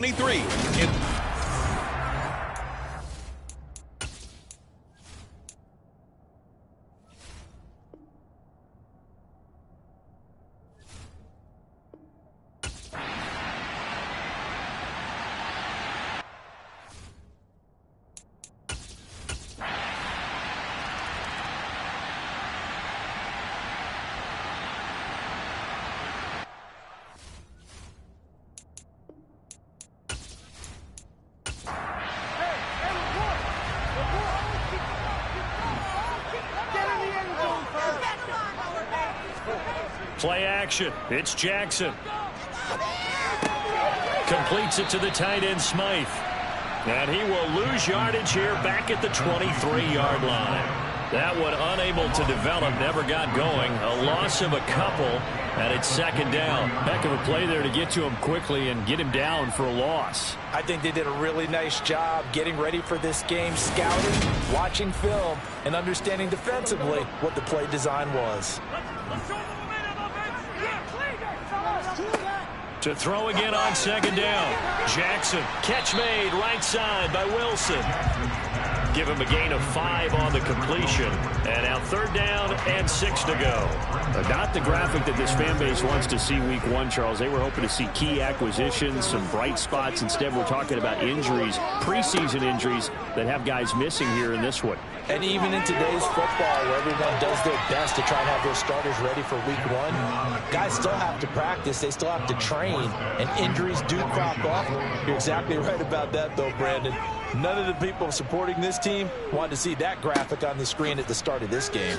23. Play action. It's Jackson. Completes it to the tight end, Smythe. And he will lose yardage here back at the 23-yard line. That one unable to develop, never got going. A loss of a couple, and it's second down. Heck of a play there to get to him quickly and get him down for a loss. I think they did a really nice job getting ready for this game, scouting, watching film, and understanding defensively what the play design was. To throw again on second down. Jackson, catch made, right side by Wilson. Give him a gain of 5 on the completion. And now third down and 6 to go. Not the graphic that this fan base wants to see week one, Charles. They were hoping to see key acquisitions, some bright spots. Instead, we're talking about injuries, preseason injuries that have guys missing here in this one. And even in today's football, where everyone does their best to try and have their starters ready for week one, guys still have to practice. They still have to train, and injuries do crop up. You're exactly right about that, though, Brandon. None of the people supporting this team wanted to see that graphic on the screen at the start of this game.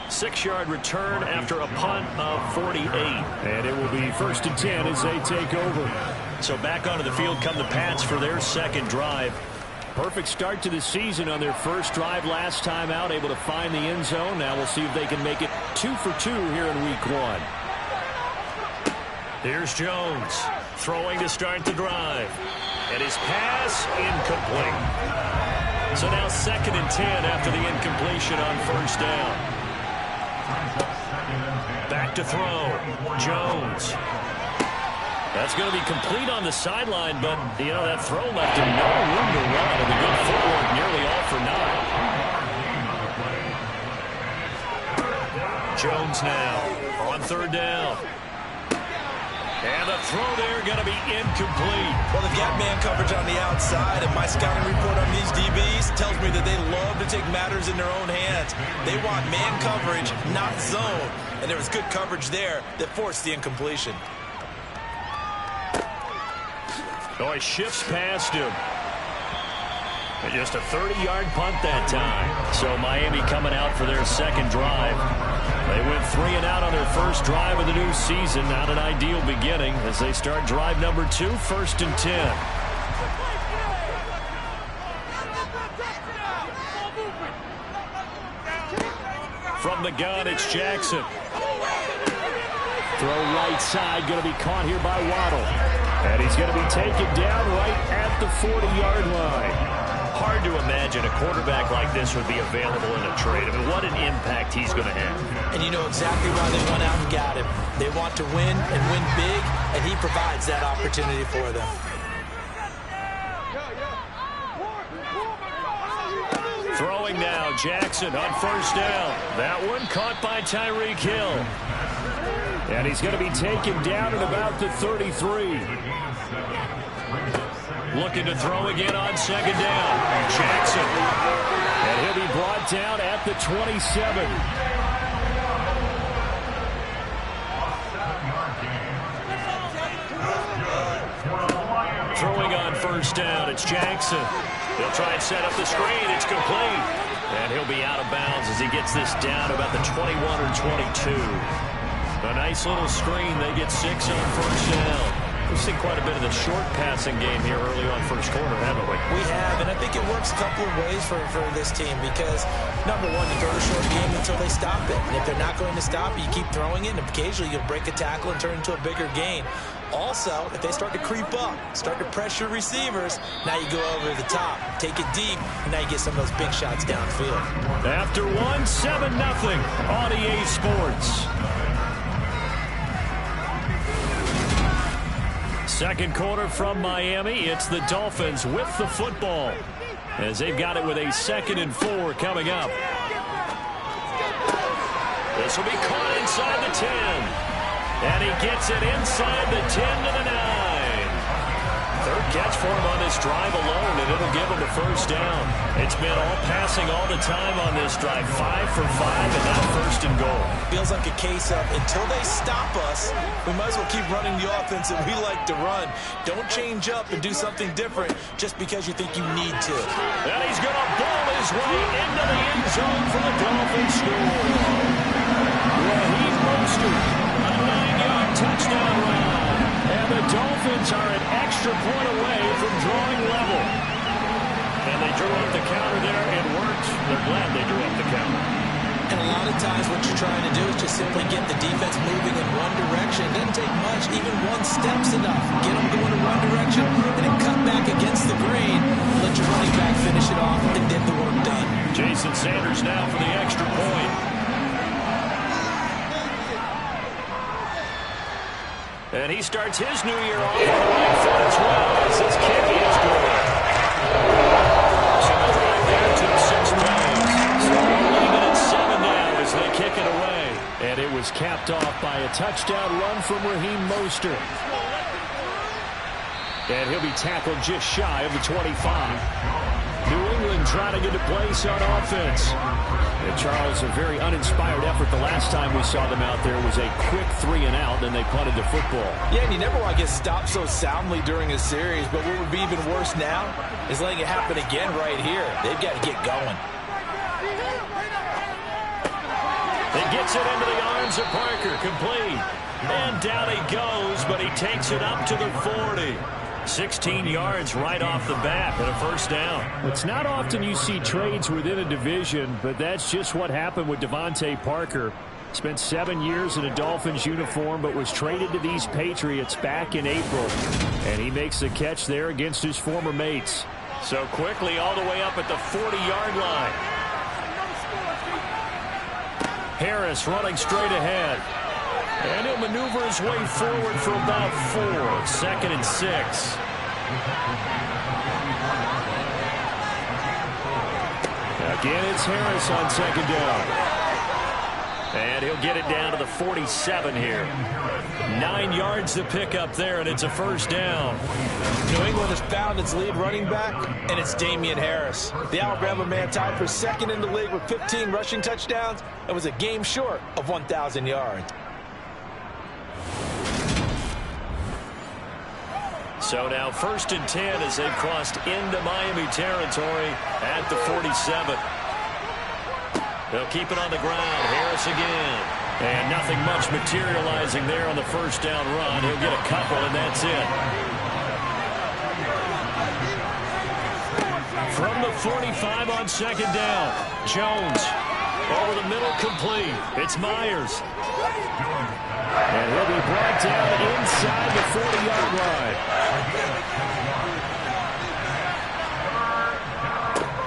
6-yard return after a punt of 48. And it will be 1st and 10 as they take over. So back onto the field come the Pats for their second drive. Perfect start to the season on their first drive last time out, able to find the end zone. Now we'll see if they can make it 2 for 2 here in week one. Here's Jones throwing to start the drive. And his pass incomplete. So now 2nd and 10 after the incompletion on first down. Back to throw. Jones. That's going to be complete on the sideline, but, you know, that throw left him no room to run, and the good footwork nearly all for naught. Jones now on third down. And the throw there going to be incomplete. Well, the gap man coverage on the outside, and my scouting report on these DBs tells me that they love to take matters in their own hands. They want man coverage, not zone. And there was good coverage there that forced the incompletion. Oh, he shifts past him. And just a 30-yard punt that time. So Miami coming out for their second drive. They went 3 and out on their first drive of the new season. Not an ideal beginning as they start drive number 2, 1st and 10. From the gun, it's Jackson. Throw right side, going to be caught here by Waddle. And he's going to be taken down right at the 40-yard line. Hard to imagine a quarterback like this would be available in a trade. I mean, what an impact he's going to have. And you know exactly why they went out and got him. They want to win and win big, and he provides that opportunity for them. Throwing now, Jackson on first down. That one caught by Tyreek Hill. And he's going to be taken down at about the 33. Looking to throw again on second down. Jackson. And he'll be brought down at the 27. Throwing on first down, it's Jackson. He'll try and set up the screen. It's complete. And he'll be out of bounds as he gets this down about the 21 or 22. A nice little screen. They get 6 on first down. We've seen quite a bit of the short passing game here early on first quarter, haven't we? We have, and I think it works a couple of ways for this team because, number one, you throw the short game until they stop it. And if they're not going to stop it, you keep throwing it, and occasionally you'll break a tackle and turn into a bigger gain. Also, if they start to creep up, start to pressure receivers, now you go over the top, take it deep, and now you get some of those big shots downfield. After 1, 7-0 on EA Sports. Second quarter from Miami. It's the Dolphins with the football as they've got it with a 2nd and 4 coming up. This will be caught inside the 10. And he gets it inside the 10 to the 9. Third catch for him on this drive alone, and it'll give him a first down. It's been all passing all the time on this drive. 5 for 5, and now 1st and goal. Feels like a case of until they stop us, we might as well keep running the offense that we like to run. Don't change up and do something different just because you think you need to. And he's going to ball his way into the end zone for the Dolphins score. Raheem Mostert, a 9-yard touchdown run. And the Dolphins are an extra point away from drawing level. And they drew up the counter there. It worked. They're glad they drew up the counter. And a lot of times what you're trying to do is just simply get the defense moving in one direction. It doesn't take much. Even one step's enough. Get them going in one direction and then cut back against the green. Let your running back finish it off and get the work done. Jason Sanders now for the extra point. And he starts his new year off on the right foot as well as his kick is good. So the drive there took 6 plays. So we're even at 7 now as they kick it away. And it was capped off by a touchdown run from Raheem Mostert. And he'll be tackled just shy of the 25. New England trying to get a place on offense. And Charles, a very uninspired effort the last time we saw them out there was a quick 3 and out, then they punted the football. Yeah, and you never want to get stopped so soundly during a series, but what would be even worse now is letting it happen again right here. They've got to get going. It gets it into the arms of Parker, complete. And down he goes, but he takes it up to the 40. 16 yards right off the bat and a first down. It's not often you see trades within a division, but that's just what happened with Devontae Parker. Spent 7 years in a Dolphins uniform, but was traded to these Patriots back in April. And he makes the catch there against his former mates. So quickly all the way up at the 40-yard line. Harris running straight ahead. And he'll maneuver his way forward for about 4. 2nd and 6. Again, it's Harris on 2nd down. And he'll get it down to the 47 here. 9 yards to pick up there, and it's a first down. New England has found its lead running back, and it's Damian Harris. The Alabama man tied for 2nd in the league with 15 rushing touchdowns and was a game short of 1,000 yards. So now 1st and 10 as they've crossed into Miami territory at the 47. They'll keep it on the ground. Harris again. And nothing much materializing there on the first down run. He'll get a couple, and that's it. From the 45 on 2nd down. Jones over the middle, complete. It's Myers. And he'll be brought down inside the 40-yard line.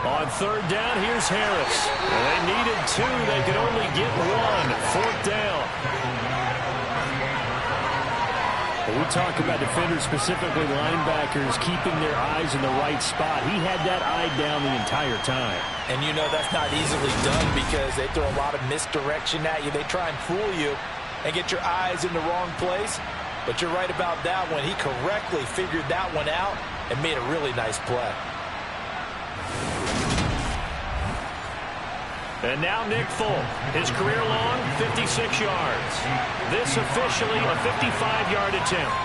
On 3rd down, here's Harris. And they needed 2. They could only get 1. 4th down. When we talk about defenders, specifically linebackers, keeping their eyes in the right spot. He had that eye down the entire time. And you know that's not easily done because they throw a lot of misdirection at you. They try and fool you and get your eyes in the wrong place. But you're right about that one. He correctly figured that one out and made a really nice play. And now Nick Folk. His career long, 56 yards. This officially a 55-yard attempt.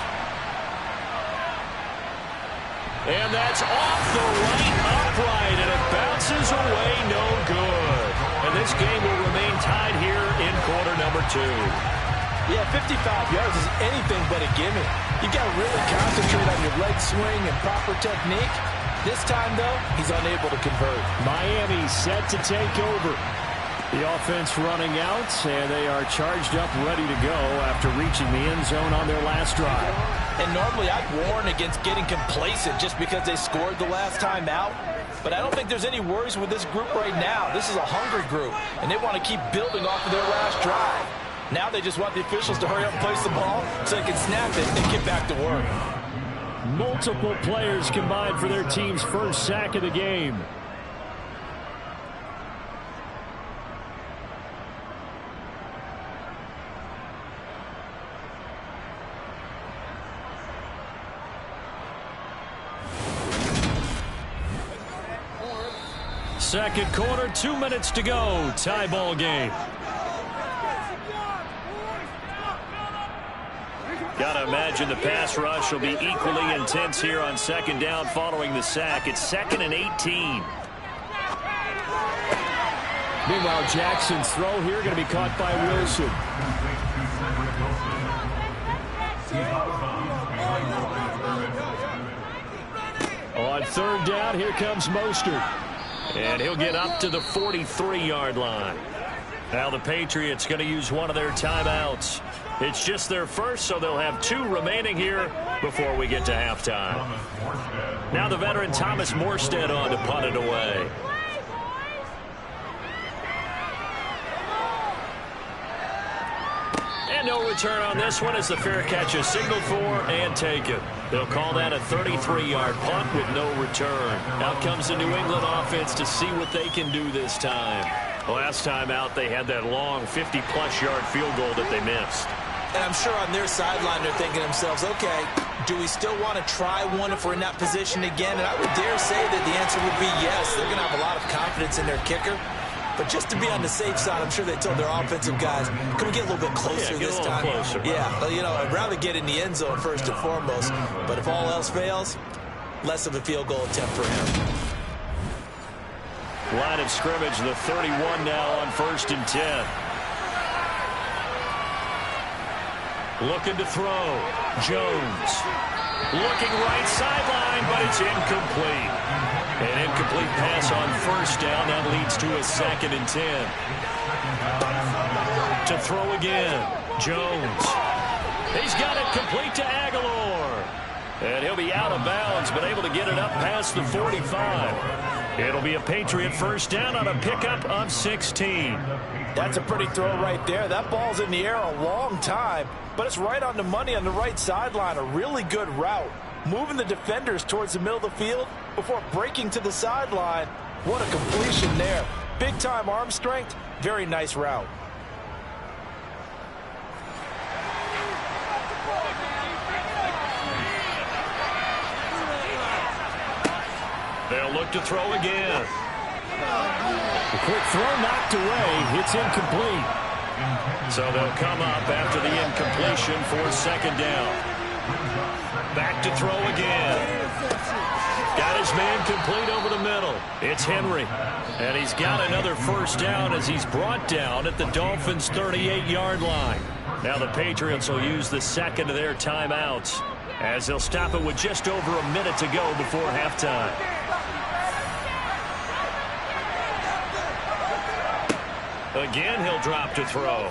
And that's off the right upright, and it bounces away no good. And this game will remain tied here in quarter number 2. Yeah, 55 yards is anything but a gimme. You got to really concentrate on your leg swing and proper technique. This time, though, he's unable to convert. Miami set to take over. The offense running out, and they are charged up, ready to go after reaching the end zone on their last drive. And normally I'd warn against getting complacent just because they scored the last time out. But I don't think there's any worries with this group right now. This is a hungry group, and they want to keep building off of their last drive. Now they just want the officials to hurry up and place the ball so they can snap it and get back to work. Multiple players combined for their team's first sack of the game. Second quarter, 2 minutes to go. Tie ball game. Gotta imagine the pass rush will be equally intense here on second down following the sack. It's 2nd and 18. Meanwhile, Jackson's throw here going to be caught by Wilson. On third down, here comes Mostert. And he'll get up to the 43-yard line. Now the Patriots going to use one of their timeouts. It's just their first, so they'll have 2 remaining here before we get to halftime. Now the veteran Thomas Morstead on to punt it away. And no return on this one as the fair catch is signaled for and taken. They'll call that a 33-yard punt with no return. Out comes the New England offense to see what they can do this time. Last time out, they had that long 50-plus yard field goal that they missed. And I'm sure on their sideline they're thinking to themselves, okay, do we still want to try one if we're in that position again? And I would dare say that the answer would be yes. They're going to have a lot of confidence in their kicker. But just to be on the safe side, I'm sure they told their offensive guys, can we get a little bit closer this time? Closer. Yeah, you know, I'd rather get in the end zone first and foremost. But if all else fails, less of a field goal attempt for him. Line of scrimmage, the 31 now on 1st and 10. Looking to throw. Jones. Looking right sideline, but it's incomplete. An incomplete pass on first down. That leads to a 2nd and 10. To throw again. Jones. He's got it complete to Aguilar. And he'll be out of bounds, but able to get it up past the 45. It'll be a Patriot first down on a pickup of 16. That's a pretty throw right there. That ball's in the air a long time, but it's right on the money on the right sideline. A really good route. Moving the defenders towards the middle of the field before breaking to the sideline. What a completion there. Big-time arm strength. Very nice route. They'll look to throw again. The quick throw knocked away. It's incomplete. So they'll come up after the incompletion for 2nd down. Back to throw again. Got his man complete over the middle. It's Henry. And he's got another first down as he's brought down at the Dolphins' 38-yard line. Now the Patriots will use the second of their timeouts as they'll stop it with just over a minute to go before halftime. Again, he'll drop to throw.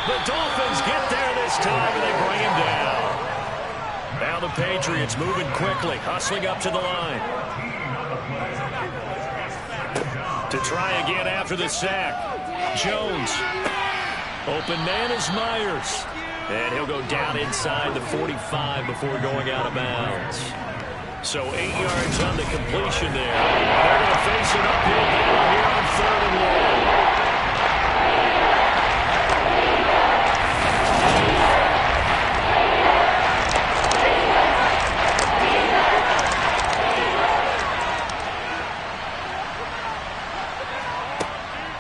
The Dolphins get there this time, and they bring him down. Now the Patriots moving quickly, hustling up to the line. To try again after the sack. Jones. Open man is Myers. And he'll go down inside the 45 before going out of bounds. So 8 yards on the completion there. They're going to face an uphill battle here on 3rd and long.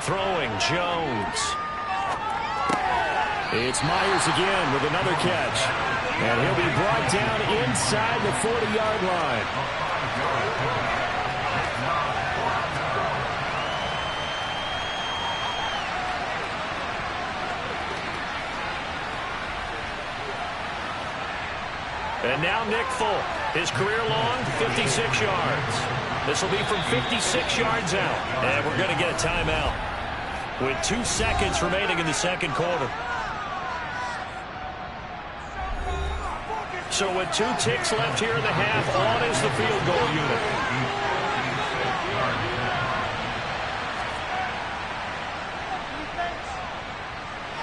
Throwing Jones. It's Myers again with another catch. And he'll be brought down inside the 40-yard line. And now Nick Folk, his career long 56 yards. This will be from 56 yards out. And we're going to get a timeout with 2 seconds remaining in the second quarter. So with 2 ticks left here in the half, on is the field goal unit.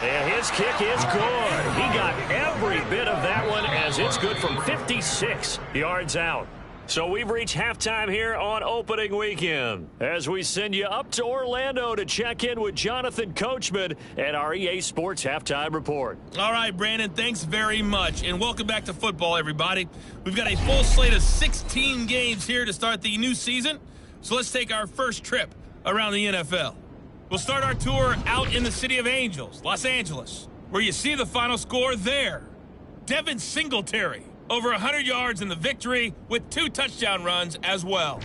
And his kick is good. He got every bit of that one as as it's good from 56 yards out. So we've reached halftime here on opening weekend as we send you up to Orlando to check in with Jonathan Coachman at our EA Sports Halftime Report. All right, Brandon, thanks very much, and welcome back to football, everybody. We've got a full slate of 16 games here to start the new season, so let's take our first trip around the NFL. We'll start our tour out in the City of Angels, Los Angeles, where you see the final score there. Devin Singletary, over 100 yards in the victory with 2 touchdown runs as well.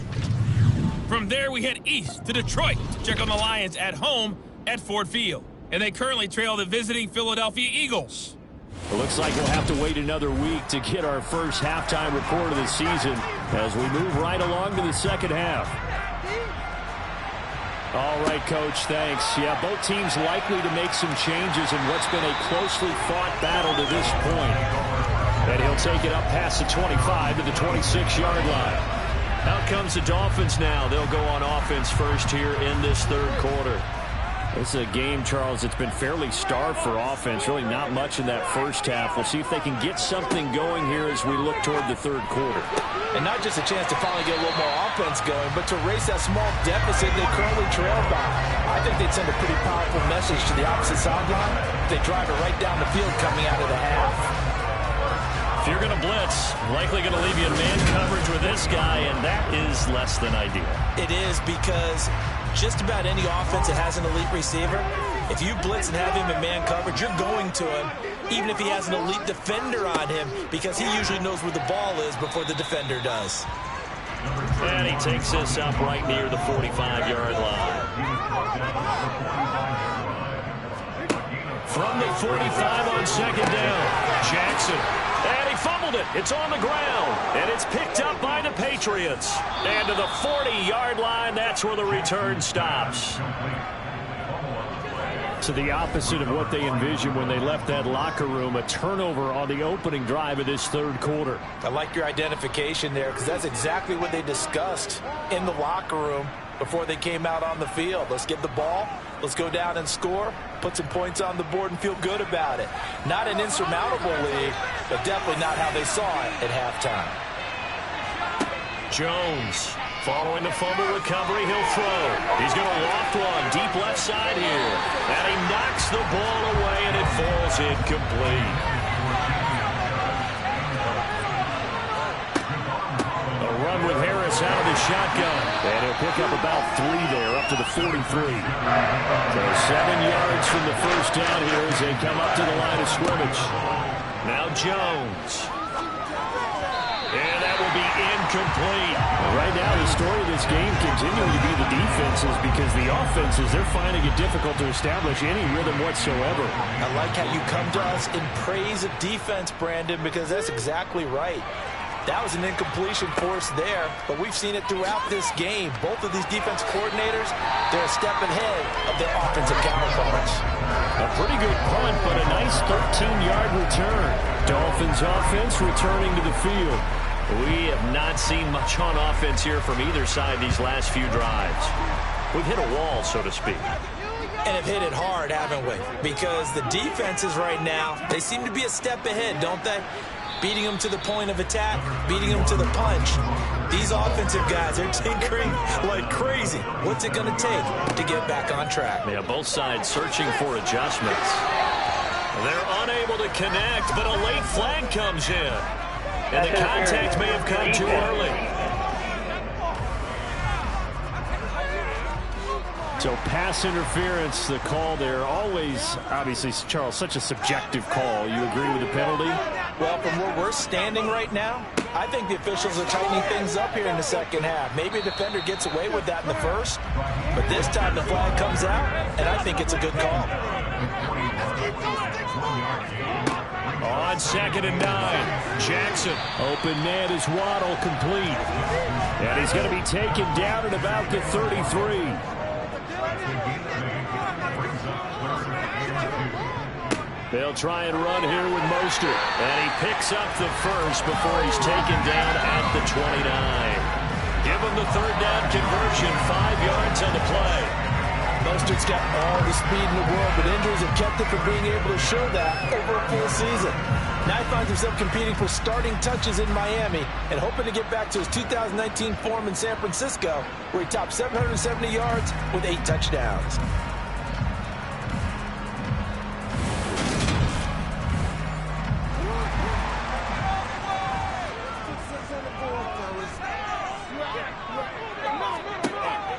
From there, we head east to Detroit to check on the Lions at home at Ford Field. And they currently trail the visiting Philadelphia Eagles. It looks like we'll have to wait another week to get our first halftime report of the season as we move right along to the second half. All right, Coach, thanks. Yeah, both teams likely to make some changes in what's been a closely fought battle to this point. And he'll take it up past the 25 to the 26-yard line. Out comes the Dolphins now. They'll go on offense first here in this third quarter. This is a game, Charles, that's been fairly starved for offense. Really not much in that first half. We'll see if they can get something going here as we look toward the third quarter. And not just a chance to finally get a little more offense going, but to erase that small deficit they currently trail by. I think they'd send a pretty powerful message to the opposite sideline if they drive it right down the field coming out of the half. If you're going to blitz, likely going to leave you in man coverage with this guy, and that is less than ideal. It is, because just about any offense that has an elite receiver, if you blitz and have him in man coverage, you're going to him, even if he has an elite defender on him, because he usually knows where the ball is before the defender does. And he takes this up right near the 45-yard line. From the 45 on second down, Jackson. And he fumbled it. It's on the ground. And it's picked up by the Patriots. And to the 40-yard line, that's where the return stops. To the opposite of what they envisioned when they left that locker room, a turnover on the opening drive of this third quarter. I like your identification there, because that's exactly what they discussed in the locker room before they came out on the field. Let's get the ball. Let's go down and score, put some points on the board, and feel good about it. Not an insurmountable lead, but definitely not how they saw it at halftime. Jones, following the fumble recovery, he'll throw. He's going to loft one deep left side here. And he knocks the ball away, and it falls incomplete. A run with Harris out of the shotgun. And he'll pick up about 3 there, up to the 43. So 7 yards from the first down here as they come up to the line of scrimmage. Now Jones. And that will be incomplete. Right now, the story of this game continuing to be the defenses, because the offenses, they're finding it difficult to establish any rhythm whatsoever. I like how you come to us in praise of defense, Brandon, because that's exactly right. That was an incompletion force there, but we've seen it throughout this game. Both of these defense coordinators, they're a step ahead of their offensive counterparts. A pretty good punt, but a nice 13-yard return. Dolphins offense returning to the field. We have not seen much on offense here from either side these last few drives. We've hit a wall, so to speak. And have hit it hard, haven't we? Because the defenses right now, they seem to be a step ahead, don't they? Beating them to the point of attack, beating them to the punch. These offensive guys are tinkering like crazy. What's it going to take to get back on track? Yeah, both sides searching for adjustments. They're unable to connect, but a late flag comes in. And the contact may have come too early. So pass interference, the call there. Always, obviously, Charles, such a subjective call. You agree with the penalty? Well, from where we're standing right now, I think the officials are tightening things up here in the second half. Maybe a defender gets away with that in the first, but this time the flag comes out, and I think it's a good call. On 2nd and 9, Jackson. Open man is Waddle, complete. And he's going to be taken down at about the 33. They'll try and run here with Mostert. And he picks up the first before he's taken down at the 29. Give him the third down conversion, 5 yards on the play. Mostert's got all the speed in the world, but injuries have kept him from being able to show that over a full season. Now he finds himself competing for starting touches in Miami and hoping to get back to his 2019 form in San Francisco, where he topped 770 yards with 8 touchdowns.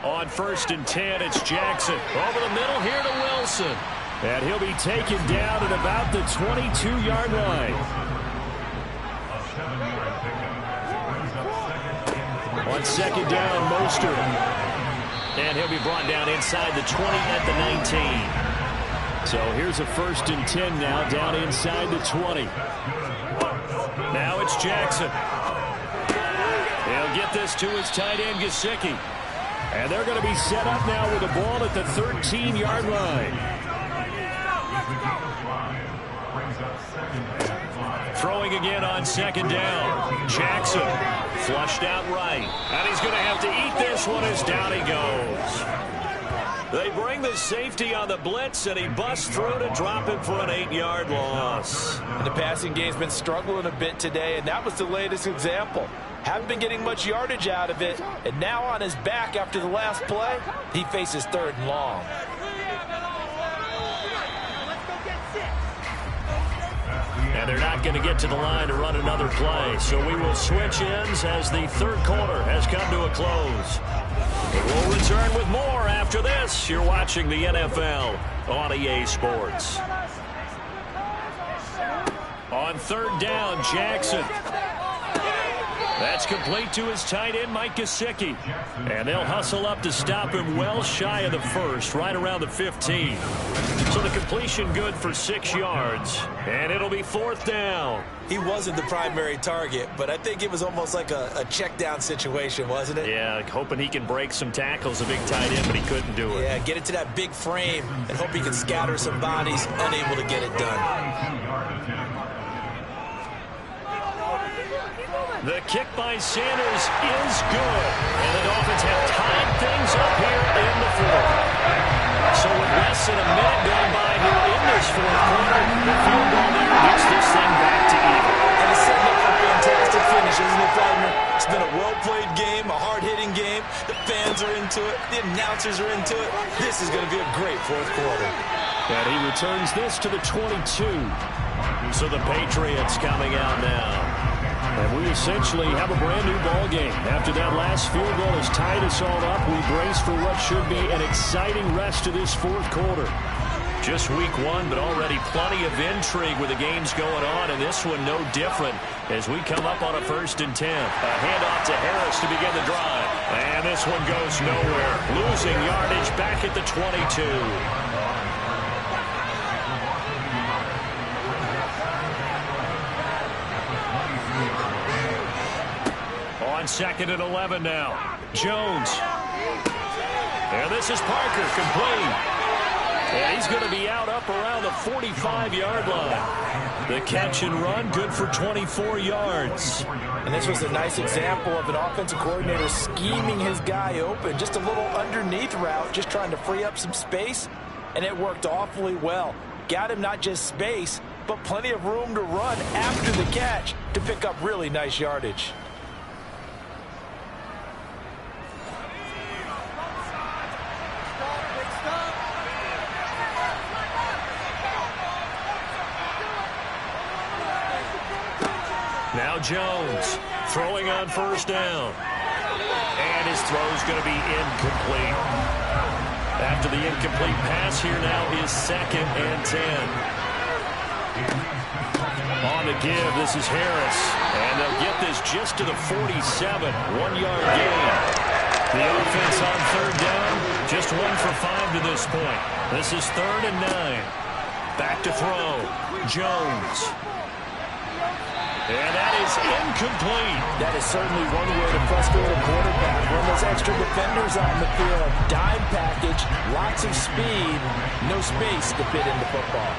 On 1st and 10, it's Jackson. Over the middle here to Wilson. And he'll be taken down at about the 22-yard line. On 2nd down, Mostert. And he'll be brought down inside the 20 at the 19. So here's a 1st and 10 now, down inside the 20. Now it's Jackson. He'll get this to his tight end, Gesicki. And they're going to be set up now with the ball at the 13-yard line. Throwing again on 2nd down. Jackson flushed out right. And he's going to have to eat this one as down he goes. They bring the safety on the blitz, and he busts through to drop him for an 8-yard loss. And the passing game's been struggling a bit today, and that was the latest example. Haven't been getting much yardage out of it, and now on his back after the last play, he faces 3rd and long. And they're not going to get to the line to run another play, so we will switch ends as the 3rd quarter has come to a close. We'll return with more after this. You're watching the NFL on EA Sports. On 3rd down, Jackson. That's complete to his tight end, Mike Gesicki. And they'll hustle up to stop him well shy of the 1st, right around the 15. So the completion good for 6 yards. And it'll be 4th down. He wasn't the primary target, but I think it was almost like a check down situation, wasn't it? Yeah, hoping he can break some tackles, a big tight end, but he couldn't do it. Yeah, get it to that big frame and hope he can scatter some bodies, unable to get it done. The kick by Sanders is good. And the Dolphins have tied things up here in the 4th. So with less than a minute going by here in this 4th quarter, the field goal leader gets this thing back to even. And it's setting up for a fantastic finish, isn't it, partner? It's been a well-played game, a hard-hitting game. The fans are into it. The announcers are into it. This is going to be a great 4th quarter. And he returns this to the 22. So the Patriots coming out now. And we essentially have a brand-new ball game. After that last field goal has tied us all up, we brace for what should be an exciting rest of this 4th quarter. Just week 1, but already plenty of intrigue with the games going on, and this one no different as we come up on a 1st and 10. A handoff to Harris to begin the drive. And this one goes nowhere. Losing yardage back at the 22. On 2nd and 11 now. Jones. And this is Parker, complete. And he's going to be out up around the 45-yard line. The catch and run, good for 24 yards. And this was a nice example of an offensive coordinator scheming his guy open. Just a little underneath route, just trying to free up some space. And it worked awfully well. Got him not just space, but plenty of room to run after the catch to pick up really nice yardage. Now Jones throwing on 1st down. And his throw's going to be incomplete. After the incomplete pass, here now is 2nd and 10. On the give, this is Harris. And they'll get this just to the 47. 1-yard gain. The offense on 3rd down, just 1 for 5 to this point. This is 3rd and 9. Back to throw. Jones. And that is incomplete. That is certainly one way to frustrate a quarterback. Run those extra defenders on the field. Dime package, lots of speed, no space to fit into football.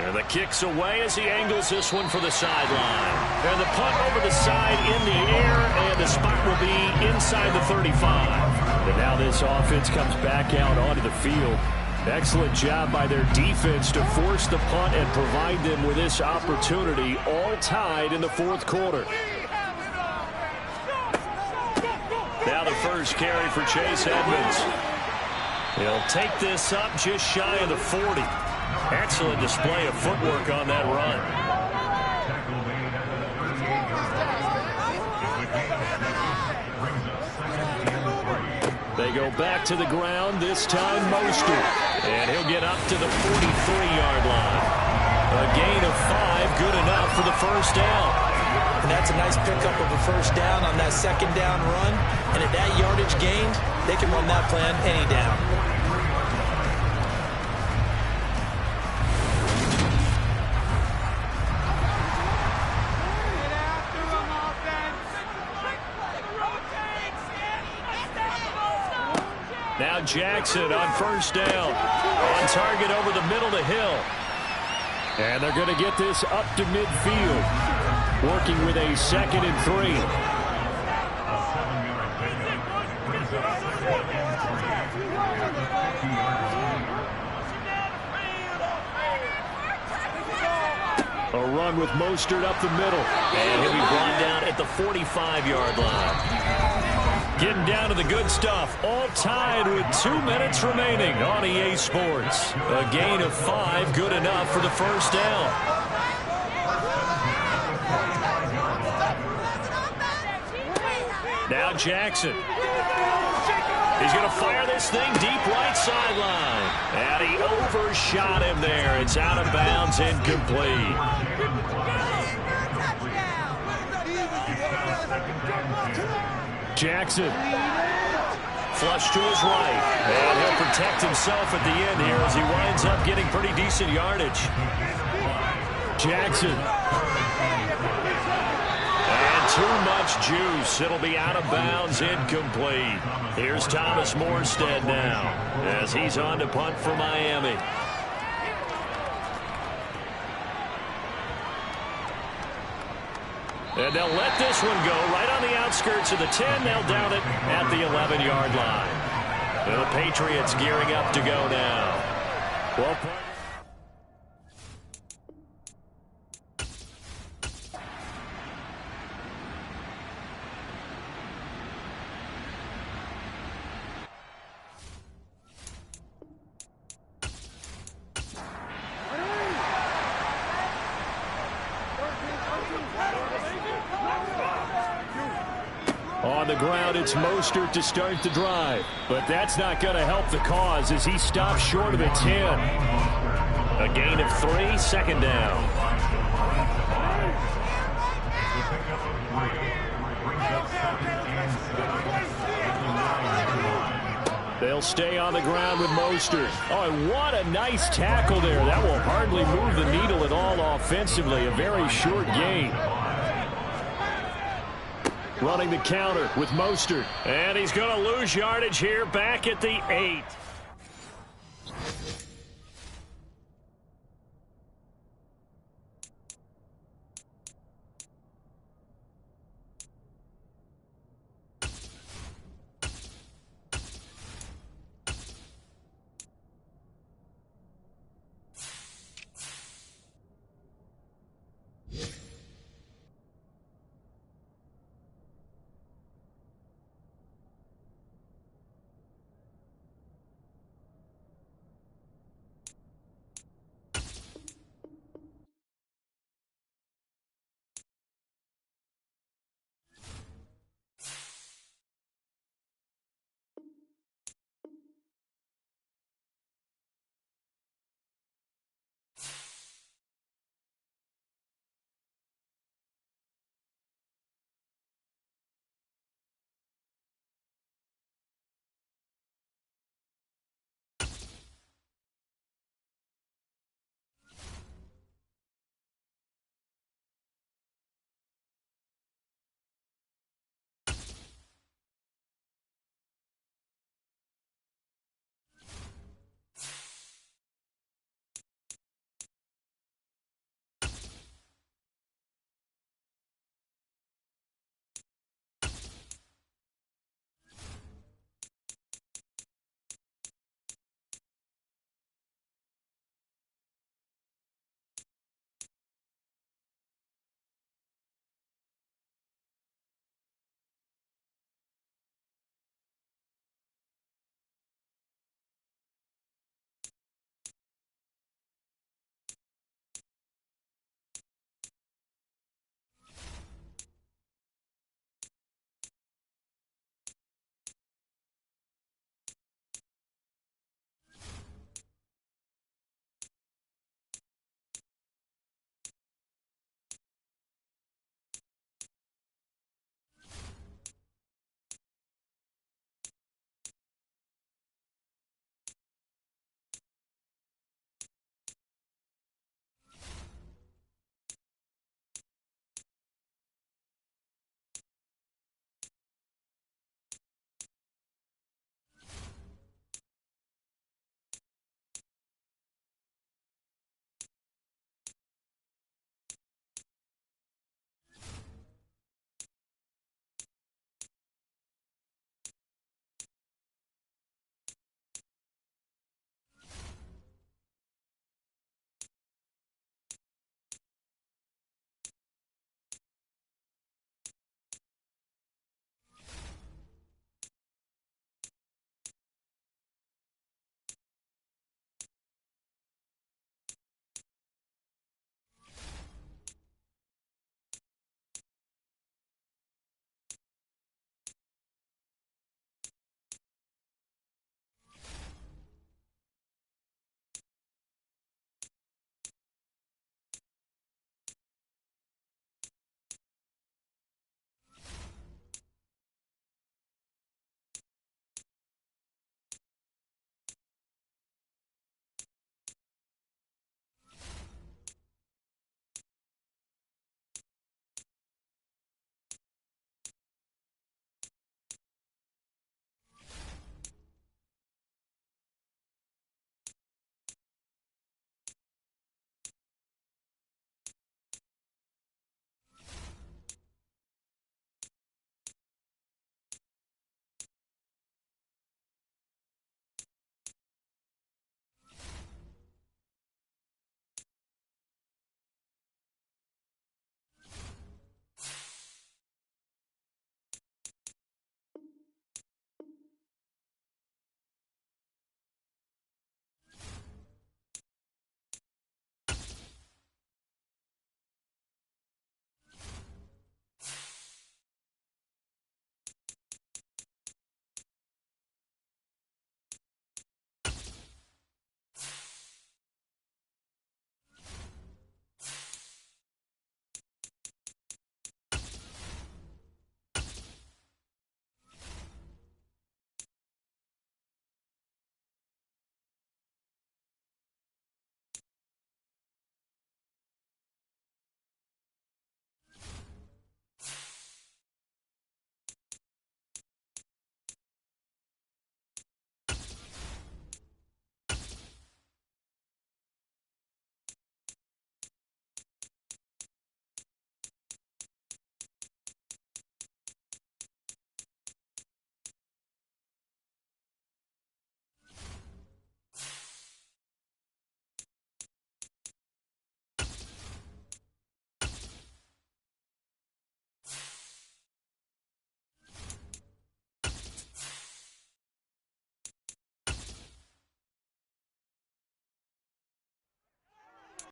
And the kick's away as he angles this one for the sideline. And the punt over the side in the air, and the spot will be inside the 35. And now this offense comes back out onto the field. Excellent job by their defense to force the punt and provide them with this opportunity, all tied in the fourth quarter. Now the first carry for Chase Edmonds. He'll take this up just shy of the 40. Excellent display of footwork on that run. They go back to the ground, this time Mostert. And he'll get up to the 43-yard line. A gain of 5, good enough for the first down. And that's a nice pickup of a first down on that second down run. And at that yardage gained, they can run that plan any down. Now Jackson on first down. On target over the middle to Hill. And they're going to get this up to midfield. Working with a 2nd and 3. A run with Mostert up the middle. And he'll be brought down at the 45-yard line. Getting down to the good stuff. All tied with 2 minutes remaining on EA Sports. A gain of 5, good enough for the first down. Now Jackson. He's going to fire this thing deep right sideline. And he overshot him there. It's out of bounds, incomplete. Jackson. Flush to his right. And he'll protect himself at the end here as he winds up getting pretty decent yardage. Jackson. And too much juice. It'll be out of bounds, incomplete. Here's Thomas Morstead now as he's on to punt for Miami. And they'll let this one go right on the outskirts of the 10. They'll down it at the 11-yard line. And the Patriots gearing up to go now. Well, on the ground, it's Mostert to start the drive. But that's not going to help the cause as he stops short of the 10. A gain of 3, 2nd down. They'll stay on the ground with Mostert. Oh, and what a nice tackle there. That will hardly move the needle at all offensively. A very short gain. Running the counter with Mostert. And he's going to lose yardage here back at the 8.